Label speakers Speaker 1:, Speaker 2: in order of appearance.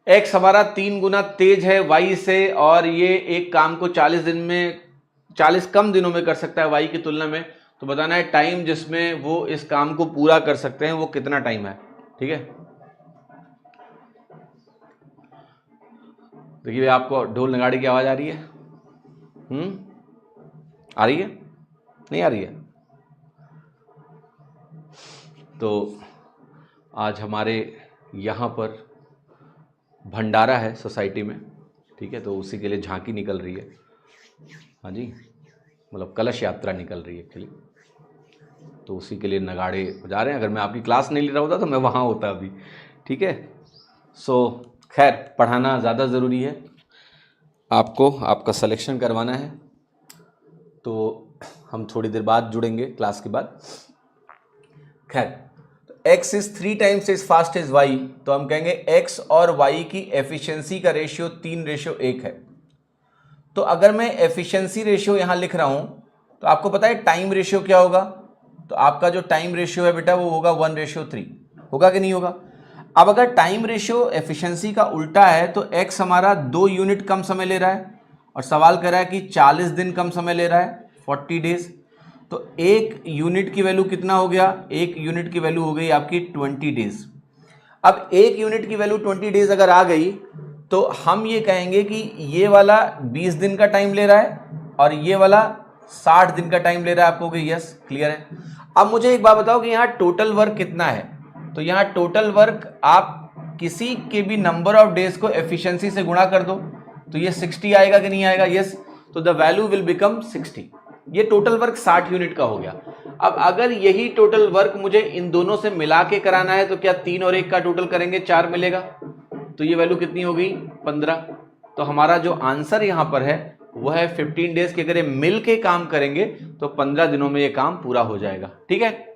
Speaker 1: X हमारा 3 गुना तेज है Y से और ये एक काम को 40 दिन में 40 कम दिनों में कर सकता है वाई की तुलना में। तो बताना है टाइम जिसमें वो इस काम को पूरा कर सकते हैं वो कितना टाइम है। ठीक है, देखिए आपको ढोल नगाड़े की आवाज आ रही है? आ रही है? नहीं आ रही है? तो आज हमारे यहाँ पर भंडारा है सोसाइटी में, ठीक है, तो उसी के लिए झांकी निकल रही है। हाँ जी, मतलब कलश यात्रा निकल रही है एक्चुअली, तो उसी के लिए नगाड़े बजा रहे हैं। अगर मैं आपकी क्लास नहीं ले रहा होता तो मैं वहाँ होता अभी। ठीक है, सो खैर पढ़ाना ज़्यादा ज़रूरी है, आपको आपका सिलेक्शन करवाना है, तो हम थोड़ी देर बाद जुड़ेंगे क्लास के बाद। खैर, तो x is 3 times as fast as y, तो हम कहेंगे x और y की एफिशिएंसी का रेशियो 3:1 है। तो अगर मैं एफिशिएंसी रेशियो यहां लिख रहा हूं तो आपको पता है टाइम रेशियो क्या होगा? तो आपका जो टाइम रेशियो है बेटा वो होगा 1:3, होगा कि नहीं होगा? अब अगर टाइम रेशियो एफिशिएंसी का उल्टा है तो x हमारा 2 यूनिट कम समय ले रहा है और सवाल कर रहा है कि 40 दिन कम समय ले रहा है, 40 डेज। तो एक यूनिट की वैल्यू कितना हो गया? एक यूनिट की वैल्यू हो गई आपकी 20 डेज। अब एक यूनिट की वैल्यू 20 डेज अगर आ गई तो हम ये कहेंगे कि ये वाला 20 दिन का टाइम ले रहा है और ये वाला 60 दिन का टाइम ले रहा है। आपको कि यस क्लियर है? अब मुझे एक बात बताओ कि यहाँ टोटल वर्क कितना है? तो यहाँ टोटल वर्क आप किसी के भी नंबर ऑफ डेज को एफिशिएंसी से गुणा कर दो तो ये 60 आएगा कि नहीं आएगा? यस, तो द वैल्यू विल बिकम 60। ये टोटल वर्क 60 यूनिट का हो गया। अब अगर यही टोटल वर्क मुझे इन दोनों से मिला के कराना है तो क्या 3 और 1 का टोटल करेंगे 4 मिलेगा, तो ये वैल्यू कितनी हो गई? 15। तो हमारा जो आंसर यहां पर है वो है 15 डेज के। अगर ये मिल के काम करेंगे तो 15 दिनों में ये काम पूरा हो जाएगा। ठीक है।